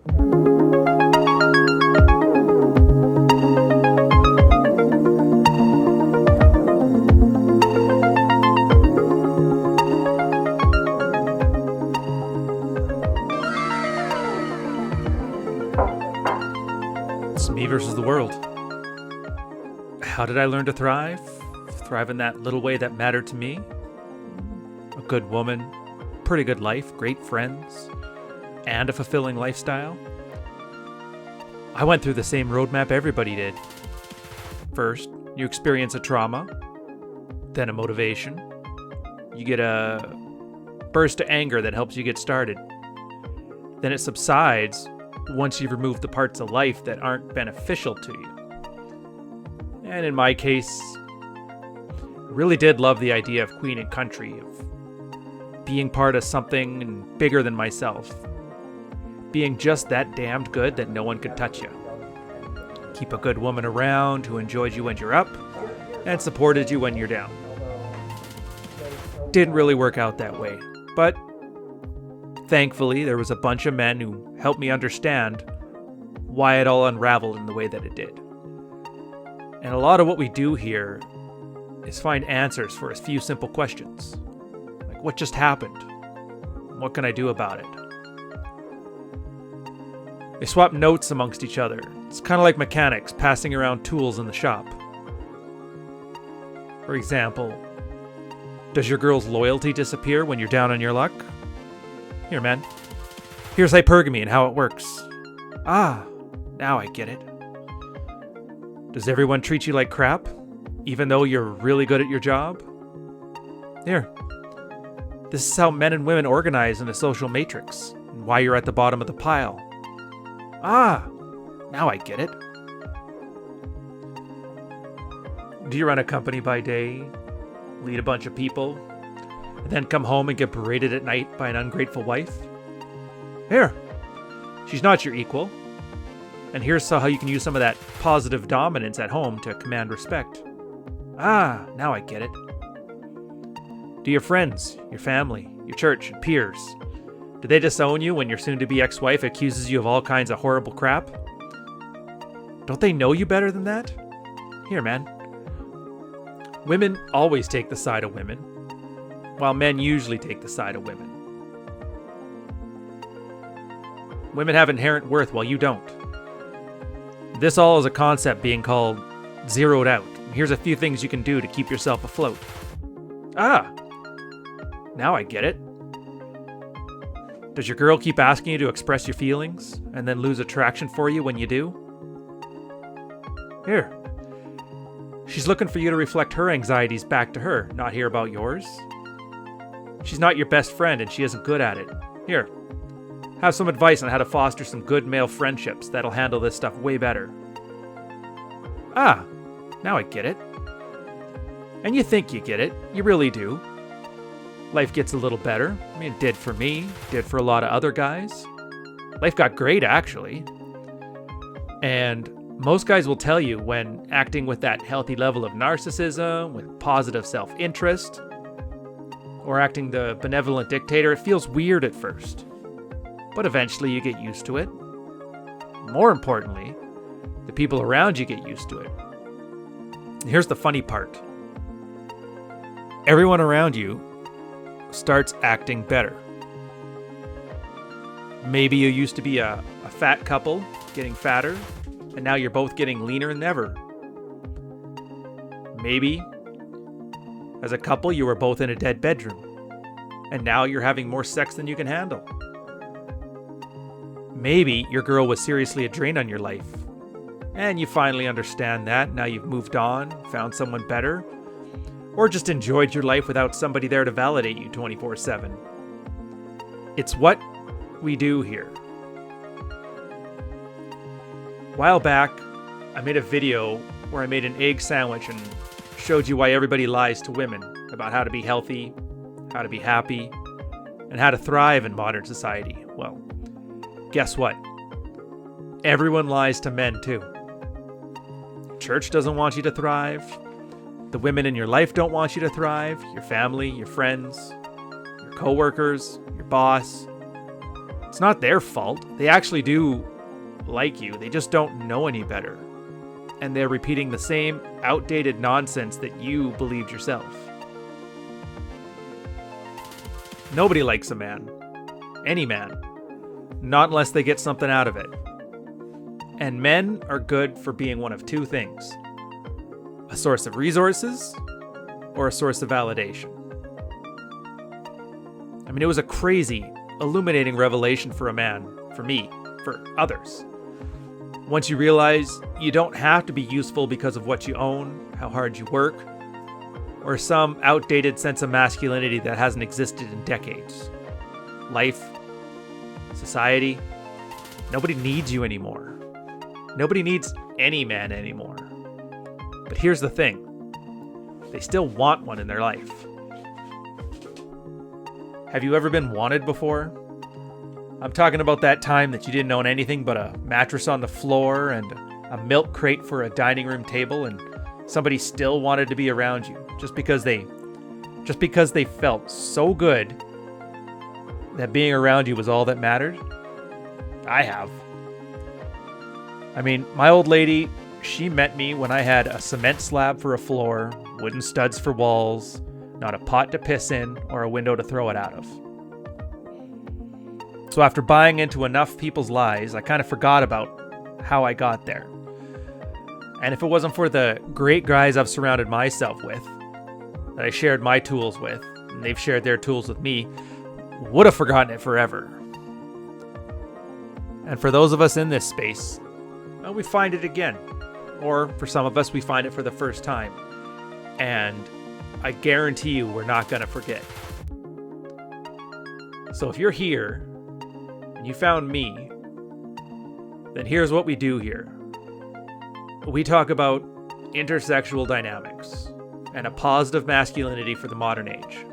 It's me versus the world. How did I learn to thrive? Thrive in that little way that mattered to me? A good woman, pretty good life, great friends, and a fulfilling lifestyle? I went through the same roadmap everybody did. First, you experience a trauma, then a motivation. You get a burst of anger that helps you get started. Then it subsides once you've removed the parts of life that aren't beneficial to you. And in my case, I really did love the idea of queen and country, of being part of something bigger than myself. Being just that damned good that no one could touch you. Keep a good woman around who enjoyed you when you're up and supported you when you're down. Didn't really work out that way, but thankfully there was a bunch of men who helped me understand why it all unraveled in the way that it did. And a lot of what we do here is find answers for a few simple questions. Like, what just happened? What can I do about it? They swap notes amongst each other. It's kind of like mechanics passing around tools in the shop. For example, does your girl's loyalty disappear when you're down on your luck? Here, man. Here's hypergamy and how it works. Ah, now I get it. Does everyone treat you like crap, even though you're really good at your job? Here. This is how men and women organize in a social matrix, and why you're at the bottom of the pile. Ah, now I get it. Do you run a company by day, lead a bunch of people, and then come home and get berated at night by an ungrateful wife? Here, she's not your equal. And here's how you can use some of that positive dominance at home to command respect. Ah, now I get it. Do your friends, your family, your church, and peers, do they disown you when your soon-to-be ex-wife accuses you of all kinds of horrible crap? Don't they know you better than that? Here, man. Women always take the side of women, while men usually take the side of women. Women have inherent worth while you don't. This all is a concept being called zeroed out. Here's a few things you can do to keep yourself afloat. Ah, now I get it. Does your girl keep asking you to express your feelings and then lose attraction for you when you do? Here. She's looking for you to reflect her anxieties back to her, not hear about yours. She's not your best friend and she isn't good at it. Here. Have some advice on how to foster some good male friendships that'll handle this stuff way better. Ah, now I get it. And you think you get it. You really do. Life gets a little better. I mean, it did for me, did for a lot of other guys. Life got great, actually. And most guys will tell you when acting with that healthy level of narcissism, with positive self-interest, or acting the benevolent dictator, it feels weird at first. But eventually you get used to it. More importantly, the people around you get used to it. And here's the funny part. Everyone around you starts acting better. Maybe you used to be a fat couple, getting fatter, and now you're both getting leaner than ever. Maybe, as a couple, you were both in a dead bedroom, and now you're having more sex than you can handle. Maybe your girl was seriously a drain on your life, and you finally understand that. Now you've moved on, found someone better, or just enjoyed your life without somebody there to validate you 24/7. It's what we do here. A while back, I made a video where I made an egg sandwich and showed you why everybody lies to women about how to be healthy, how to be happy, and how to thrive in modern society. Well, guess what? Everyone lies to men too. Church doesn't want you to thrive. The women in your life don't want you to thrive. Your family, your friends, your coworkers, your boss. It's not their fault. They actually do like you. They just don't know any better. And they're repeating the same outdated nonsense that you believed yourself. Nobody likes a man. Any man. Not unless they get something out of it. And men are good for being one of two things: a source of resources or a source of validation. I mean, it was a crazy, illuminating revelation for a man, for me, for others. Once you realize you don't have to be useful because of what you own, how hard you work, or some outdated sense of masculinity that hasn't existed in decades. Life, society, nobody needs you anymore. Nobody needs any man anymore. But here's the thing. They still want one in their life. Have you ever been wanted before? I'm talking about that time that you didn't own anything but a mattress on the floor and a milk crate for a dining room table, and somebody still wanted to be around you just because they felt so good that being around you was all that mattered. I have. I mean, my old lady, she met me when I had a cement slab for a floor, wooden studs for walls, not a pot to piss in, or a window to throw it out of. So after buying into enough people's lies, I kind of forgot about how I got there. And if it wasn't for the great guys I've surrounded myself with, that I shared my tools with, and they've shared their tools with me, would have forgotten it forever. And for those of us in this space, well, we find it again. Or for some of us, we find it for the first time. And I guarantee you we're not going to forget. So if you're here and you found me, then here's what we do here. We talk about intersexual dynamics and a positive masculinity for the modern age.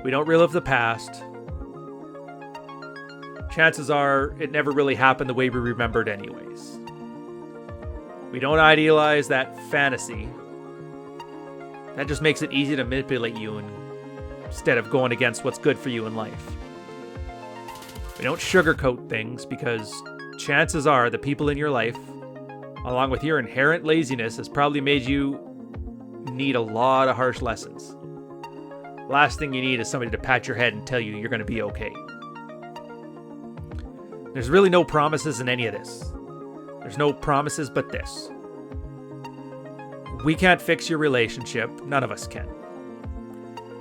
We don't relive the past. Chances are it never really happened the way we remembered anyways. We don't idealize that fantasy. That just makes it easy to manipulate you instead of going against what's good for you in life. We don't sugarcoat things because chances are the people in your life, along with your inherent laziness, has probably made you need a lot of harsh lessons. Last thing you need is somebody to pat your head and tell you you're going to be okay. There's really no promises in any of this. There's no promises but this. We can't fix your relationship. None of us can.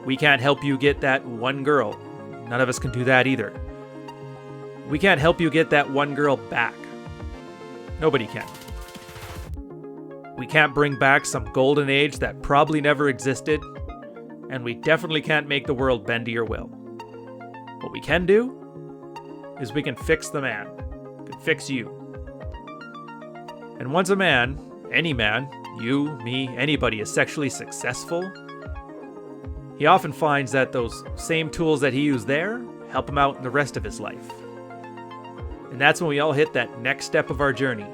We can't help you get that one girl. None of us can do that either. We can't help you get that one girl back. Nobody can. We can't bring back some golden age that probably never existed, and we definitely can't make the world bend to your will. What we can do is we can fix the man. We can fix you. And once a man, any man, you, me, anybody is sexually successful, he often finds that those same tools that he used there help him out in the rest of his life. And that's when we all hit that next step of our journey.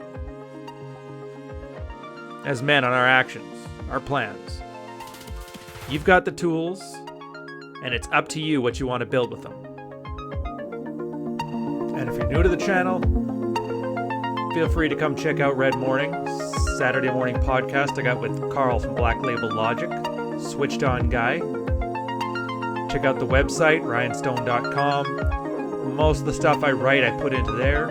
As men, on our actions, our plans. You've got the tools, and it's up to you what you want to build with them. And if you're new to the channel, feel free to come check out Red Morning, Saturday morning podcast I got with Carl from Black Label Logic, Switched On Guy. Check out the website, ryanstone.com. Most of the stuff I write, I put into there.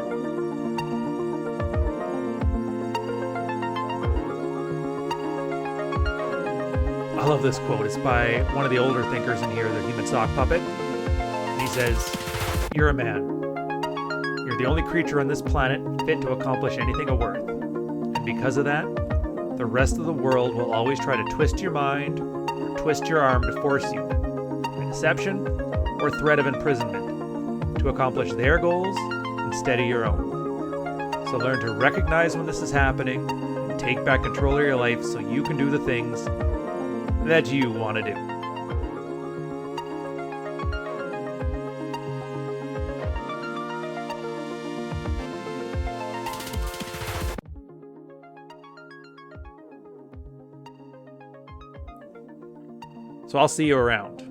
I love this quote. It's by one of the older thinkers in here, the Human Sock Puppet. And he says, "You're a man. You're the only creature on this planet fit to accomplish anything of worth. And because of that, the rest of the world will always try to twist your mind or twist your arm to force you, by deception or threat of imprisonment, to accomplish their goals instead of your own. So learn to recognize when this is happening and take back control of your life so you can do the things that you want to do." So I'll see you around.